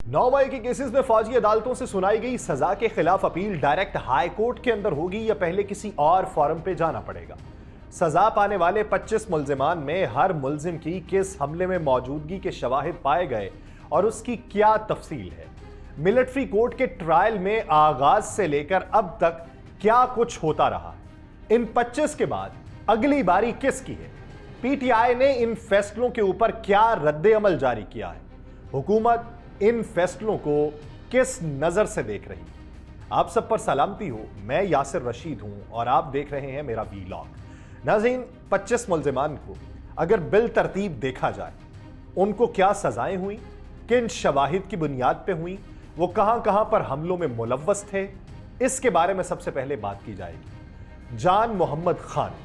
9 मई के केसेस में फौजी अदालतों से सुनाई गई सजा के खिलाफ अपील डायरेक्ट हाई कोर्ट के अंदर होगी या पहले किसी और फॉरम पे जाना पड़ेगा। सजा पाने वाले 25 मुल्जिमान में हर मुल्जिम की किस हमले में मौजूदगी के शवाहिद पाए गए और उसकी क्या तफसील है। मिलिट्री कोर्ट के ट्रायल में आगाज से लेकर अब तक क्या कुछ होता रहा है। इन 25 के बाद अगली बारी किसकी है। पीटीआई ने इन फैसलों के ऊपर क्या रद्द अमल जारी किया है। हुकूमत इन फैसलों को किस नजर से देख रही है। आप सब पर सलामती हो, मैं यासिर रशीद हूं और आप देख रहे हैं मेरा वीलॉग। नाज़रीन, 25 मुल्जिमान को अगर बिल तरतीब देखा जाए, उनको क्या सजाएं हुई, किन शवाहिद की बुनियाद पे हुई, वो कहां कहां पर हमलों में मुलव्वस थे, इसके बारे में सबसे पहले बात की जाएगी। जान मोहम्मद खान,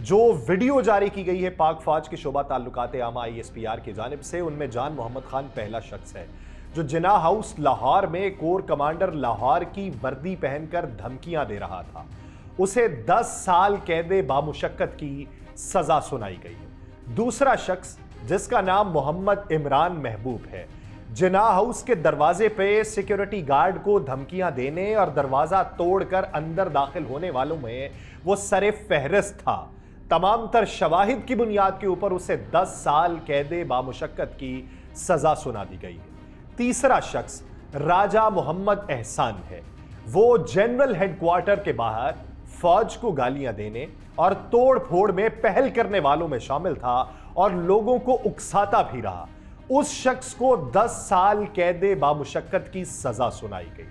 जो वीडियो जारी की गई है पाक फौज के शोबा ताल्लुकात आमा ISPR की जानिब से, उनमें जान मोहम्मद खान पहला शख्स है जो जिन्ना हाउस लाहौर में कोर कमांडर लाहौर की वर्दी पहनकर धमकियां दे रहा था। उसे 10 साल कैद बामुशक्कत की सजा सुनाई गई है। दूसरा शख्स जिसका नाम मोहम्मद इमरान महबूब है, जिन्ना हाउस के दरवाजे पे सिक्योरिटी गार्ड को धमकियां देने और दरवाजा तोड़कर अंदर दाखिल होने वालों में वो सरे फहरिस्त था। तमाम तर शवाहिद की बुनियाद के ऊपर उसे 10 साल कैद बामुशक्कत की सजा सुना दी गई है। तीसरा शख्स राजा मोहम्मद एहसान है। वो जनरल हेडक्वार्टर के बाहर फौज को गालियां देने और तोड़ फोड़ में पहल करने वालों में शामिल था और लोगों को उकसाता भी रहा। उस शख्स को 10 साल कैद बामुशक्कत की सजा सुनाई गई।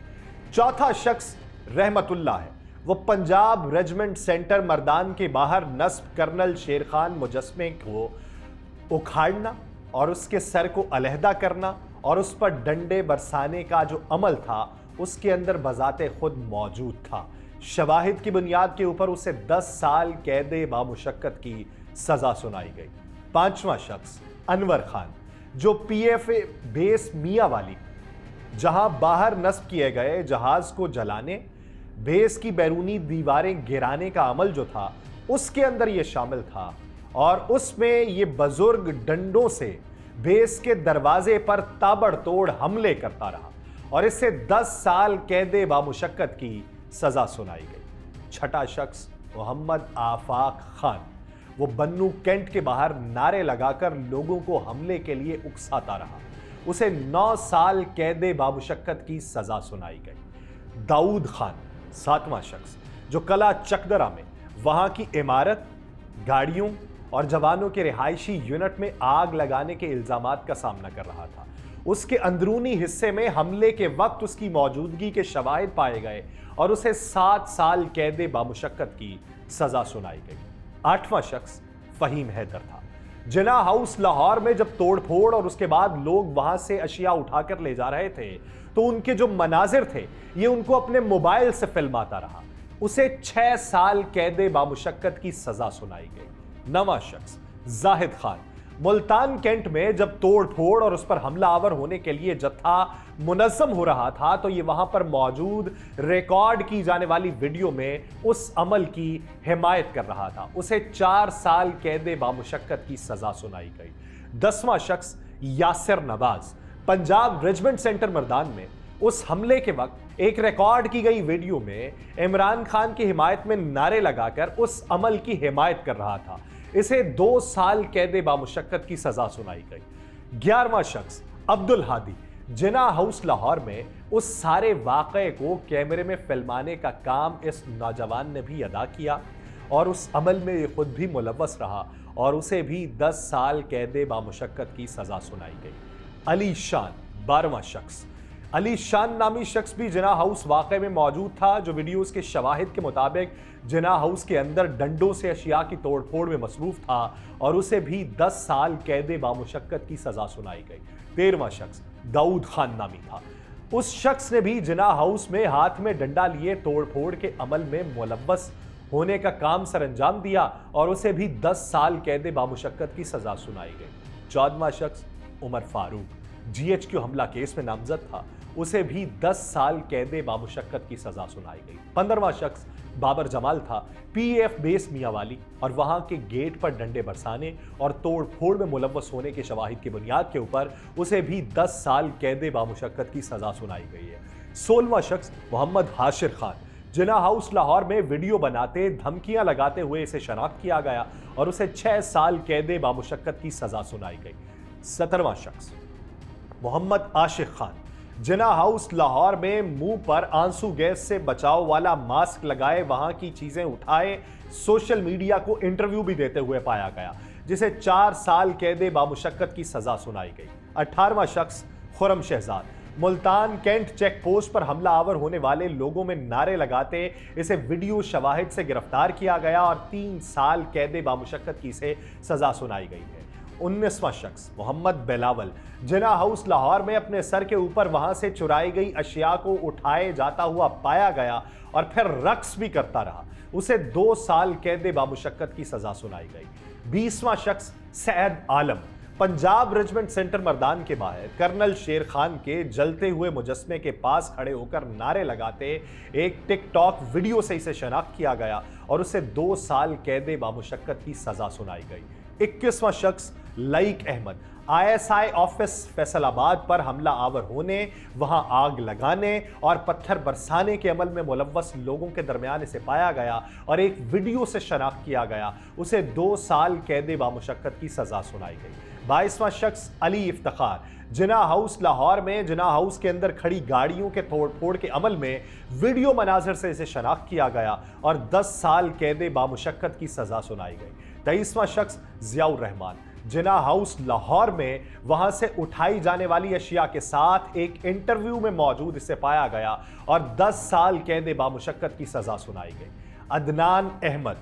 चौथा शख्स रहमतुल्लाह है। वो पंजाब रेजिमेंट सेंटर मर्दान के बाहर नस्ब कर्नल शेर खान मुजस्मे को उखाड़ना और उसके सर को अलहदा करना और उस पर डंडे बरसाने का जो अमल था उसके अंदर बजाते खुद मौजूद था। शवाहिद की बुनियाद के ऊपर उसे 10 साल कैद बामुशक्कत की सजा सुनाई गई। पांचवा शख्स अनवर खान, जो PFA बेस मियां वाली, जहां बाहर नस्ब किए गए जहाज को जलाने, बेस की बैरूनी दीवारें गिराने का अमल जो था उसके अंदर यह शामिल था और उसमें यह बुजुर्ग डंडों से बेस के दरवाजे पर ताबड़तोड़ हमले करता रहा और इससे 10 साल कैद बामुशक्कत की सजा सुनाई गई। छठा शख्स मोहम्मद आफाक खान, वो बन्नू कैंट के बाहर नारे लगाकर लोगों को हमले के लिए उकसाता रहा। उसे 9 साल कैद बामुशक्कत की सजा सुनाई गई। दाऊद खान, सातवां शख्स, जो कला चकदरा में वहां की इमारत, गाड़ियों और जवानों के रिहायशी यूनिट में आग लगाने के इल्जामात का सामना कर रहा था। उसके अंदरूनी हिस्से में हमले के वक्त उसकी मौजूदगी के शवाहिद पाए गए और उसे 7 साल कैद बामुशक्कत की सजा सुनाई गई। आठवां शख्स फहीम हैदर था। जिन्ना हाउस लाहौर में जब तोड़फोड़ और उसके बाद लोग वहां से अशिया उठाकर ले जा रहे थे तो उनके जो मनाजिर थे ये उनको अपने मोबाइल से फिल्माता रहा। उसे 6 साल कैद बामुशक्कत की सजा सुनाई गई। नवां शख्स जाहिद खान, मुल्तान कैंट में जब तोड़फोड़ और उस पर हमलावर होने के लिए जत्था मुनज़्ज़म हो रहा था तो ये वहां पर मौजूद रिकॉर्ड की जाने वाली वीडियो में उस अमल की हिमायत कर रहा था। उसे 4 साल कैद बामुशक्कत की सजा सुनाई गई। 10वां शख्स यासिर नवाज, पंजाब रेजिमेंट सेंटर मर्दान में उस हमले के वक्त एक रिकॉर्ड की गई वीडियो में इमरान खान की हिमायत में नारे लगाकर उस अमल की हिमायत कर रहा था। इसे 2 साल कैद बामुशक्कत की सजा सुनाई गई। 11वां शख्स अब्दुल हादी, जिन्ना हाउस लाहौर में उस सारे वाक़े को कैमरे में फिल्माने का काम इस नौजवान ने भी अदा किया और उस अमल में ये खुद भी मुलव्वस रहा और उसे भी 10 साल कैद बामुशक्कत की सजा सुनाई गई। अली शान, 12वां शख्स, अली शान नामी शख्स भी जिन्ना हाउस वाक़े में मौजूद था, जो वीडियोस के शवाहिद के मुताबिक जिन्ना हाउस के अंदर डंडों से अशिया की तोड़फोड़ में मसरूफ था और उसे भी 10 साल कैद बामुशक्कत की सजा सुनाई गई। 13वां शख्स दाऊद खान नामी था। उस शख्स ने भी जिन्ना हाउस में हाथ में डंडा लिए तोड़फोड़ के अमल में मुलव्वस होने का काम सरअंजाम दिया और उसे भी 10 साल कैद बामुशक्कत की सजा सुनाई गई। 14वां शख्स उमर फारूक, GHQ हमला केस में नामजद था, उसे भी 10 साल कैद बामुशक्कत की सजा सुनाई गई। 15वां शख्स बाबर जमाल था पीएफ बेस मियांवाली और वहां के गेट पर डंडे बरसाने और तोड़ फोड़ में मुलव्वस होने के शवाहिद की बुनियाद के ऊपर उसे भी 10 साल कैद बामुशक्कत की सजा सुनाई गई है। 16वां शख्स मोहम्मद हाशिर खान, जिन्ना हाउस लाहौर में वीडियो बनाते धमकियां लगाते हुए इसे शनाख्त किया गया और उसे 6 साल कैद बामुशक्कत की सजा सुनाई गई। 17वां शख्स मोहम्मद आशिक खान, जिन्ना हाउस लाहौर में मुंह पर आंसू गैस से बचाव वाला मास्क लगाए वहां की चीजें उठाए सोशल मीडिया को इंटरव्यू भी देते हुए पाया गया, जिसे 4 साल कैद बामुशक्कत की सजा सुनाई गई। 18वां शख्स Khurram Shahzad, Multan cantt check post पर हमला आवर होने वाले लोगों में नारे लगाते इसे वीडियो शवाहिद से गिरफ्तार किया गया और 3 साल कैद बामुशक्कत की इसे सजा सुनाई गई है। 19वां शख्स मोहम्मद बेलावल, जिन्ना हाउस लाहौर में अपने सर के ऊपर वहां से चुराई गई अशिया को उठाए जाता हुआ पाया गया और फिर रक्स भी करता रहा, उसे 2 साल कैद बामुशक्कत की सजा सुनाई गई। 20वां शख्स सैयद आलम, पंजाब रेजिमेंट सेंटर मर्दान के बाहर कर्नल शेर खान के जलते हुए मुजस्मे के पास खड़े होकर नारे लगाते एक टिकटॉक वीडियो से इसे शनाख्त किया गया और उसे 2 साल कैद बामुशक्कत की सजा सुनाई गई। 21वां शख्स लईक अहमद, आईएसआई ऑफिस फैसलाबाद पर हमला आवर होने, वहां आग लगाने और पत्थर बरसाने के अमल में मुलव्वस लोगों के दरमियान इसे पाया गया और एक वीडियो से शनाख्त किया गया, उसे 2 साल कैद बामुशक्कत की सजा सुनाई गई। 22वां शख्स अली इफ्तिखार, जिन्ना हाउस लाहौर में जिन्ना हाउस के अंदर खड़ी गाड़ियों के तोड़ फोड़ के अमल में वीडियो मनाजर से इसे शनाख्त किया गया और 10 साल कैद बामुशक्कत की सजा सुनाई गई। 23वां शख्स जियाउर रहमान, जिन्ना हाउस लाहौर में वहां से उठाई जाने वाली अशिया के साथ एक इंटरव्यू में मौजूद इसे पाया गया और 10 साल कैद बामुशक्कत की सजा सुनाई गई। अदनान अहमद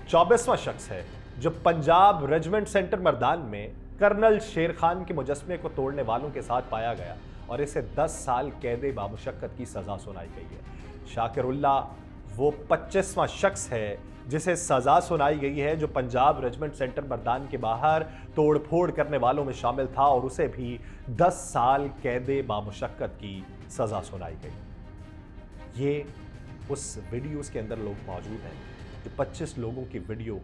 24वां शख्स है जो पंजाब रेजिमेंट सेंटर मर्दान में कर्नल शेर खान के मुजस्मे को तोड़ने वालों के साथ पाया गया और इसे 10 साल कैद बामुशक्कत की सजा सुनाई गई है। शाकिरुल्लाह वो 25वां शख्स है जिसे सजा सुनाई गई है जो पंजाब रेजिमेंट सेंटर मर्दान के बाहर तोड़ फोड़ करने वालों में शामिल था और उसे भी 10 साल कैद बामुशक्कत की सजा सुनाई गई। ये उस वीडियोस के अंदर लोग मौजूद हैं जो 25 लोगों की वीडियो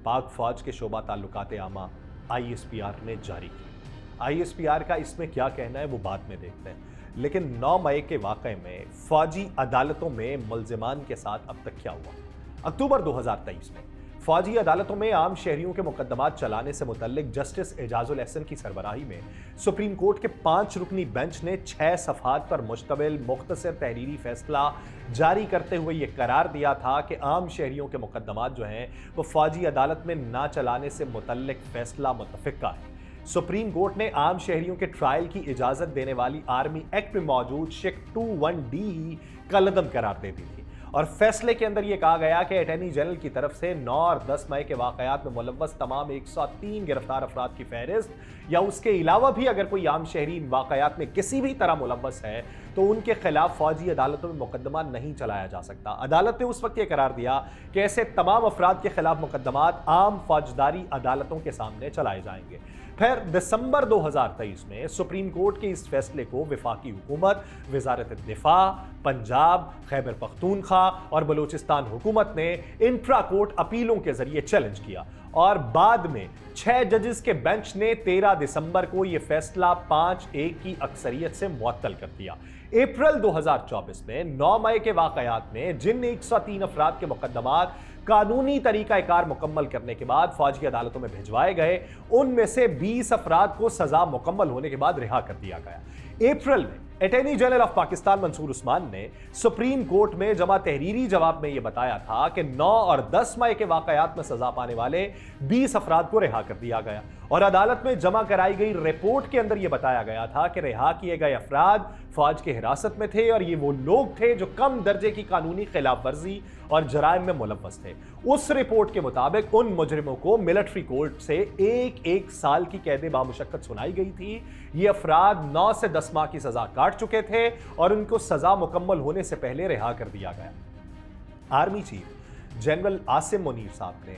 पाक फौज के शोबा ताल्लुकात आमा ISPR ने जारी की। ISPR का इसमें क्या कहना है वो बाद में देखते हैं, लेकिन 9 मई के वाक़े में फौजी अदालतों में मुल्ज़िमान के साथ अब तक क्या हुआ। अक्टूबर 2023 में फौजी अदालतों में आम शहरियों के मुकदमात चलाने से मुतल्लिक जस्टिस एजाजुल एहसन की सरबराही में सुप्रीम कोर्ट के 5 रुकनी बेंच ने 6 सफ़हात पर मुश्तमिल मुख्तसर तहरीरी फैसला जारी करते हुए यह करार दिया था कि आम शहरियों के मुकदमात जो हैं वो फौजी अदालत में ना चलाने से मुतल्लिक फैसला मुतफ़िक़ा है। सुप्रीम कोर्ट ने आम शहरियों के ट्रायल की इजाज़त देने वाली आर्मी एक्ट में मौजूद शेक 21D ही कलअदम करार दे दी थी और फैसले के अंदर यह कहा गया कि अटॉर्नी जनरल की तरफ से 9 और 10 मई के वाकयात में मुलव्वस तमाम 103 गिरफ्तार अफराद की फहरिस्त या उसके अलावा भी अगर कोई आम शहरी इन वाकयात में किसी भी तरह मुलव्वस है तो उनके खिलाफ फौजी अदालतों में मुकदमा नहीं चलाया जा सकता। अदालत ने उस वक्त यह करार दिया कि ऐसे तमाम अफराद के खिलाफ मुकदमात आम फौजदारी अदालतों के सामने चलाए जाएंगे। फिर दिसंबर 2023 में सुप्रीम कोर्ट के इस फैसले को वफाकी हुकूमत, वजारत दिफा, पंजाब, खैबर पख्तूनख्वा और बलूचिस्तान हुकूमत ने इंट्रा कोर्ट अपीलों के जरिए चैलेंज किया और बाद में 6 जजेस के बेंच ने 13 दिसंबर को यह फैसला 5-1 की अक्सरियत से मुअत्तल कर दिया। अप्रैल 2024 में 9 मई के वाकयात में जिन 103 अफराद के मुकदमात कानूनी तरीकाकार मुकम्मल करने के बाद फौजी अदालतों में भिजवाए गए, उनमें से 20 अफराद को सजा मुकम्मल होने के बाद रिहा कर दिया गया। अप्रैल में attorney general of Pakistan Mansoor Usman ने सुप्रीम कोर्ट में जमा तहरीरी जवाब में यह बताया था कि 9 और 10 मई के वाकयात में सजा पाने वाले 20 अफराद को रिहा कर दिया गया और अदालत में जमा कराई गई रिपोर्ट के अंदर यह बताया गया था कि रिहा किए गए अफराद फौज की हिरासत में थे और ये वो लोग थे जो कम दर्जे की कानूनी खिलाफ वर्जी और जराइम में मुलव्वस थे। उस रिपोर्ट के मुताबिक उन मुजरिमों को मिलिट्री कोर्ट से 1-1 साल की कैद बामुशक्कत सुनाई गई थी। ये अफराद 9 से 10 माह की सजा काट चुके थे और उनको सजा मुकम्मल होने से पहले रिहा कर दिया गया। Army chief general Asim Munir साहब ने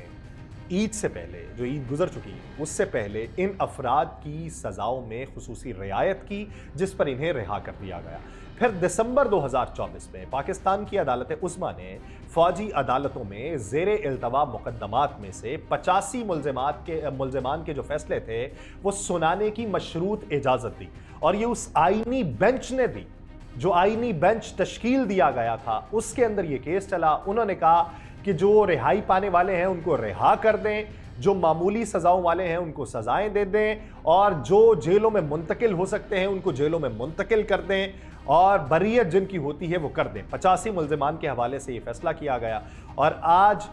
ईद से पहले, जो ईद गुजर चुकी है, उससे पहले इन अफराद की सजाओं में खुसूसी रियायत की, जिस पर इन्हें रिहा कर दिया गया। फिर दिसंबर 2024 में पाकिस्तान की अदालत उज़्मा ने फौजी अदालतों में ज़ेरे इल्तवा मुकदमात में से 85 मुल्ज़िमान के जो फैसले थे वो सुनाने की मशरूत इजाज़त दी, और ये उस आईनी बेंच ने दी जो आईनी बेंच तश्कील दिया गया था, उसके अंदर ये केस चला। उन्होंने कहा कि जो रिहाई पाने वाले हैं उनको रिहा कर दें, जो मामूली सजाओं वाले हैं उनको सजाएं दे दें, और जो जेलों में मुंतकिल हो सकते हैं उनको जेलों में मुंतकिल कर दें, और बरीयत जिनकी होती है वो कर दें। 85 मुल्ज़िमान के हवाले से ये फैसला किया गया। और आज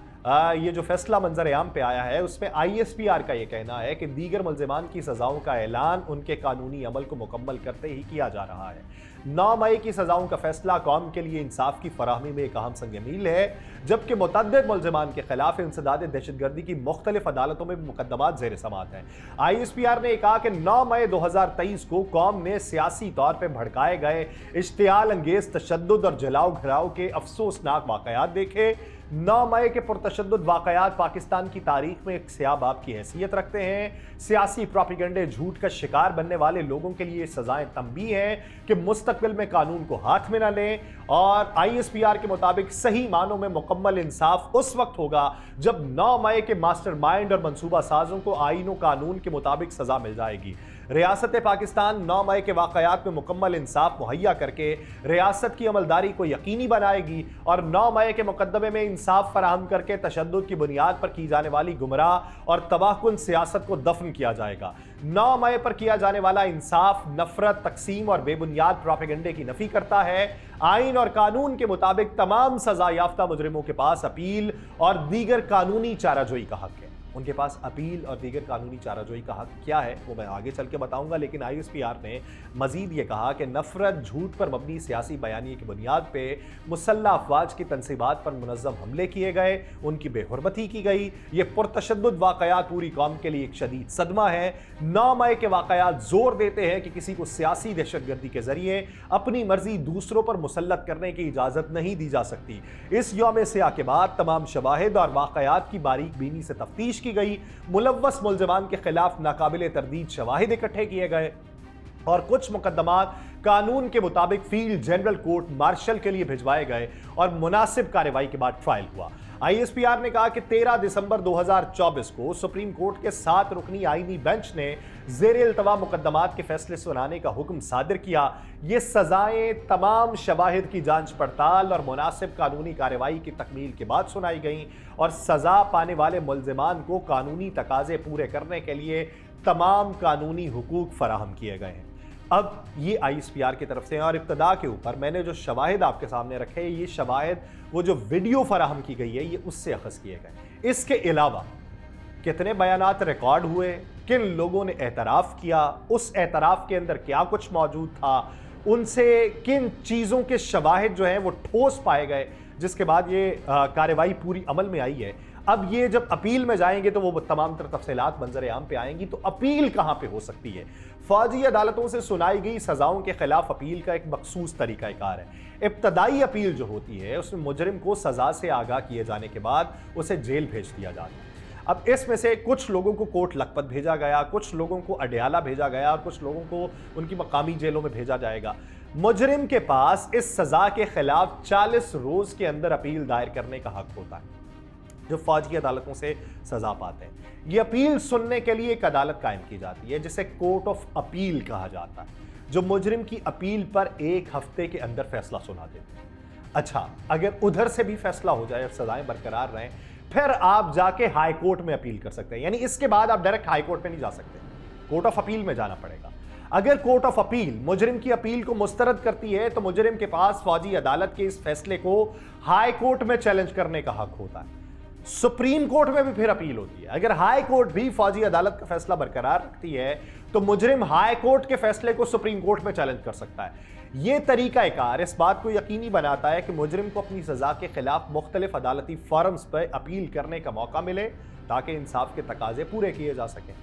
ये जो फैसला मंजर आम पे आया है उसमें ISPR का ये कहना है कि दीगर मुल्ज़िमान की सजाओं का ऐलान उनके कानूनी अमल को मुकम्मल करते ही किया जा रहा है। 9 मई की सजाओं का फैसला कौम के लिए इंसाफ की फराहमी में एक अहम संग-ए-मील है, जबकि मुतअद्दिद मुल्ज़िमान के खिलाफ इंसदाद दहशतगर्दी की मुख्तलिफ अदालतों में मुकदमात ज़ेर समाअत हैं। ISPR ने कहा कि 9 मई 2023 को कौम ने सियासी तौर पर भड़काए गए इश्तियाल अंगेज तशद्दुद और जलाओ घराव के अफसोसनाक वाक़यात देखे। 9 मई के पुरतशद्दुद वाक़यात पाकिस्तान की तारीख में एक स्याह बाब की हैसियत रखते हैं। सियासी प्रोपेगेंडे झूठ का शिकार बनने वाले लोगों के लिए सजाएं तंबीह हैं कि मुस्तकबिल में कानून को हाथ में न लें, और ISPR के मुताबिक सही मानों में मुकम्मल इंसाफ उस वक्त होगा जब 9 मई के मास्टरमाइंड और मंसूबा साजों को आईन और कानून के मुताबिक सजा मिल जाएगी। रियासत पाकिस्तान 9 मई के वाक़यात में मुकम्मल इंसाफ मुहैया करके रियासत की अमलदारी को यकीनी बनाएगी, और 9 मई के मुकदमे में इंसाफ फराहम करके तशद्दुद की बुनियाद पर की जाने वाली गुमराह और तबाहकुन सियासत को दफन किया जाएगा। 9 मई पर किया जाने वाला इंसाफ नफरत, तकसीम और बेबुनियाद प्रोपेगेंडे की नफी करता है। आइन और कानून के मुताबिक तमाम सजा याफ्ता मुजरिमों के पास अपील और दीगर कानूनी चाराजोई का हक है। उनके पास अपील और दीगर कानूनी चाराजोई का हक क्या है वो मैं आगे चल के बताऊंगा, लेकिन ISPR ने मजीद ये कहा कि नफरत, झूठ पर मबनी सियासी बयानी की बुनियाद पे मुसल्लह अफवाज की तनसीबात पर मुनज़्ज़म हमले किए गए, उनकी बेहुरमती की गई। ये पुरतशद्दुद वाक़यात पूरी कौम के लिए एक शदीद सदमा है। 9 मई के वाक़यात जोर देते हैं कि किसी को सियासी दहशतगर्दी के जरिए अपनी मर्जी दूसरों पर मुसल्लत करने की इजाज़त नहीं दी जा सकती। इस यौम सियाह के बाद तमाम शवाहिद और वाक़यात की बारीक बीनी से तफ्तीश की गई, मुलव्वस मुल्ज़िमान के खिलाफ नाकाबिले तरदीद शवाहिद इकट्ठे किए गए, और कुछ मुकदमात कानून के मुताबिक फील्ड जनरल कोर्ट मार्शल के लिए भिजवाए गए और मुनासिब कार्रवाई के बाद ट्रायल हुआ। ISPR ने कहा कि 13 दिसंबर 2024 को सुप्रीम कोर्ट के 7 रुकनी आईनी बेंच ने ज़ेरे इल्तवा मुकदमात के फैसले सुनाने का हुक्म सादिर किया। ये सजाएं तमाम शवाहिद की जांच पड़ताल और मुनासिब कानूनी कार्रवाई की तकमील के बाद सुनाई गईं, और सजा पाने वाले मुल्ज़िमान को कानूनी तकाजे पूरे करने के लिए तमाम कानूनी हुकूक फराहम किए गए हैं। अब ये ISPR की तरफ से हैं, और इब्तदा के ऊपर मैंने जो शवाहिद आपके सामने रखे, ये शवाहिद वो जो वीडियो फराहम की गई है ये उससे अखज़ किए गए। इसके अलावा कितने बयानात रिकॉर्ड हुए, किन लोगों ने एतराफ़ किया, उस एतराफ़ के अंदर क्या कुछ मौजूद था, उनसे किन चीज़ों के शवाहिद जो हैं वो ठोस पाए गए, जिसके बाद ये कार्रवाई पूरी अमल में आई है। अब ये जब अपील में जाएंगे तो वो तमाम तर तफसीलात मंजर आम पे आएंगी। तो अपील कहाँ पे हो सकती है? फौजी अदालतों से सुनाई गई सजाओं के खिलाफ अपील का एक मखसूस तरीक़ाकार है। इब्तदाई अपील जो होती है उसमें मुजरिम को सजा से आगाह किए जाने के बाद उसे जेल भेज दिया जाता है। अब इसमें से कुछ लोगों को कोट लखपत भेजा गया, कुछ लोगों को अडयाला भेजा गया, और कुछ लोगों को उनकी मकामी जेलों में भेजा जाएगा। मुजरिम के पास इस सजा के खिलाफ 40 रोज के अंदर अपील दायर करने का हक होता है। जो फौजी अदालतों से सजा पाते हैं, ये अपील सुनने के लिए एक अदालत कायम की जाती है जिसे कोर्ट ऑफ अपील कहा जाता है, जो मुजरिम की अपील पर 1 हफ्ते के अंदर फैसला सुना देती है। अच्छा, अगर उधर से भी फैसला हो जाए और सजाएं बरकरार रहें, फिर आप जाके हाई कोर्ट में अपील कर सकते हैं। यानी इसके बाद आप डायरेक्ट हाई कोर्ट में नहीं जा सकते, कोर्ट ऑफ अपील में जाना पड़ेगा। अगर कोर्ट ऑफ अपील मुजरिम की अपील को मुस्तरद करती है तो मुजरिम के पास फौजी अदालत के इस फैसले को हाई कोर्ट में चैलेंज करने का हक होता है। सुप्रीम कोर्ट में भी फिर अपील होती है। अगर हाई कोर्ट भी फौजी अदालत का फैसला बरकरार रखती है तो मुजरिम हाई कोर्ट के फैसले को सुप्रीम कोर्ट में चैलेंज कर सकता है। यह तरीकाकार इस बात को यकीनी बनाता है कि मुजरिम को अपनी सजा के खिलाफ मुख्तलिफ अदालती फॉरम्स पर अपील करने का मौका मिले ताकि इंसाफ के तकाजे पूरे किए जा सकें।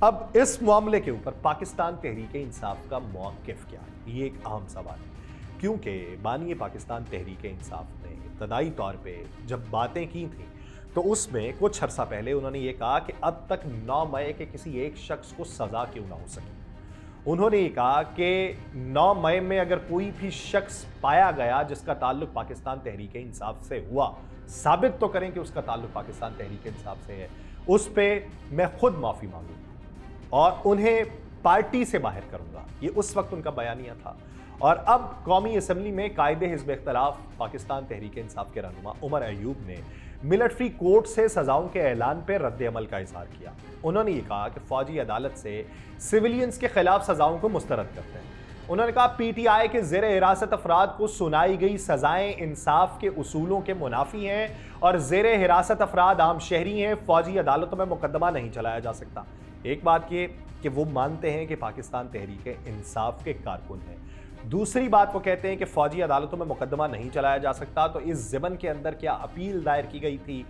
अब इस मामले के ऊपर पाकिस्तान तहरीक इंसाफ का मौक़िफ़ क्या है, ये एक अहम सवाल है, क्योंकि बानी पाकिस्तान तहरीक इंसाफ ने इब्तदाई तौर पे जब बातें की थी तो उसमें कुछ अरसा पहले उन्होंने ये कहा कि अब तक 9 मई के किसी एक शख्स को सजा क्यों ना हो सकी। उन्होंने ये कहा कि 9 मई में अगर कोई भी शख्स पाया गया जिसका ताल्लुक पाकिस्तान तहरीक इंसाफ से हुआ, साबित तो करें कि उसका ताल्लुक पाकिस्तान तहरीक इंसाफ से है, उस पे मैं खुद माफ़ी मांगूंगा और उन्हें पार्टी से बाहर करूंगा। ये उस वक्त उनका बयानिया था। और अब कौमी असम्बली में कायदे हिज़्ब इख्तिलाफ पाकिस्तान तहरीक इंसाफ के रहनुमा उमर अयूब ने मिलिट्री कोर्ट से सजाओं के ऐलान पर रद्द अमल का इजहार किया। उन्होंने ये कहा कि फौजी अदालत से सिविलियंस के खिलाफ सजाओं को मुस्तरद करते हैं। उन्होंने कहा पीटीआई के ज़ेर हिरासत अफराद को सुनाई गई सजाएं इंसाफ के उसूलों के मुनाफी हैं और ज़ेर हिरासत अफराद आम शहरी हैं, फौजी अदालतों में मुकदमा नहीं चलाया जा सकता। एक बात ये कि वो मानते हैं कि पाकिस्तान तहरीक इंसाफ के कारकुन हैं, दूसरी बात वो कहते हैं कि फौजी अदालतों में मुकदमा नहीं चलाया जा सकता। तो इस ज़िमन के अंदर क्या अपील दायर की गई थी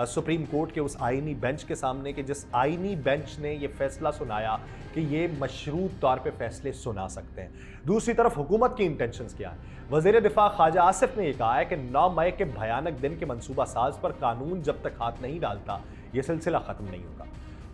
सुप्रीम कोर्ट के उस आईनी बेंच के सामने कि जिस आईनी बेंच ने ये फैसला सुनाया कि ये मशरूत तौर पे फैसले सुना सकते हैं। दूसरी तरफ हुकूमत की इंटेंशंस क्या है। वज़ीर दिफा ख्वाजा आसिफ ने यह कहा है कि 9 मई के भयानक दिन के मनसूबा साज पर कानून जब तक हाथ नहीं डालता ये सिलसिला ख़त्म नहीं होगा।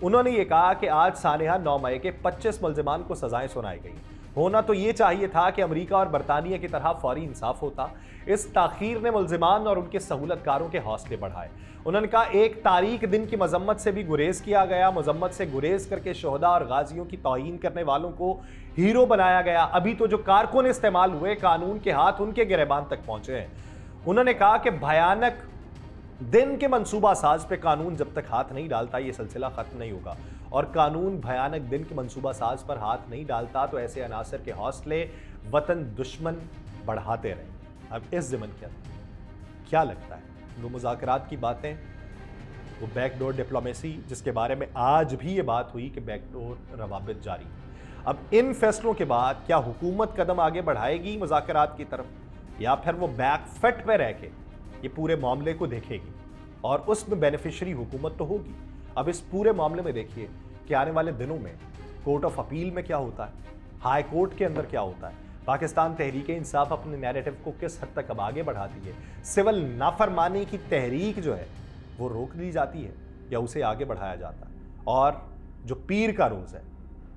उन्होंने ये कहा कि आज सानिया 9 मई के 25 मुल्ज़िमान को सजाएं सुनाई गई। होना तो ये चाहिए था कि अमेरिका और बरतानिया की तरह फौरी इंसाफ होता। इस ताख़ीर ने मुल्ज़िमान और उनके सहूलतकारों के हौसले बढ़ाए। उन्होंने कहा एक तारीख दिन की मजम्मत से भी गुरेज किया गया, मजम्मत से गुरेज करके शोहदा और गाजियों की तौहीन करने वालों को हीरो बनाया गया। अभी तो जो कारकुन इस्तेमाल हुए कानून के हाथ उनके गिरेबान तक पहुंचे हैं। उन्होंने कहा कि भयानक दिन के मंसूबा साज पे कानून जब तक हाथ नहीं डालता ये सिलसिला खत्म नहीं होगा और कानून भयानक दिन के मंसूबा साज पर हाथ नहीं डालता तो ऐसे अनासर के हौसले वतन दुश्मन बढ़ाते रहेंगे। अब इस ज़िमन के अंदर क्या लगता है वो मुज़ाकरात की बातें, वो बैकडोर डिप्लोमेसी जिसके बारे में आज भी ये बात हुई कि बैकडोर रवाबित जारी, अब इन फैसलों के बाद क्या हुकूमत कदम आगे बढ़ाएगी मुज़ाकरात की तरफ या फिर वो बैक फट पे रह के ये पूरे मामले को देखेगी और उसमें बेनिफिशरी हुकूमत तो होगी। अब इस पूरे मामले में देखिए कि आने वाले दिनों में कोर्ट ऑफ अपील में क्या होता है, हाई कोर्ट के अंदर क्या होता है, पाकिस्तान तहरीक इंसाफ अपने नैरेटिव को किस हद तक अब आगे बढ़ाती है, सिविल नाफरमानी की तहरीक जो है वो रोक दी जाती है या उसे आगे बढ़ाया जाता है, और जो पीर का रोज़ है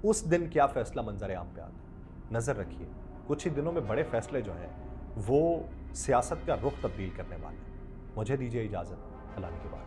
उस दिन क्या फैसला मंजर आम पे आता है। नज़र रखिए कुछ ही दिनों में बड़े फैसले जो हैं वो सियासत का रुख तब्दील करने वाले हैं। मुझे दीजिए इजाज़त, अल्लाह के बाद।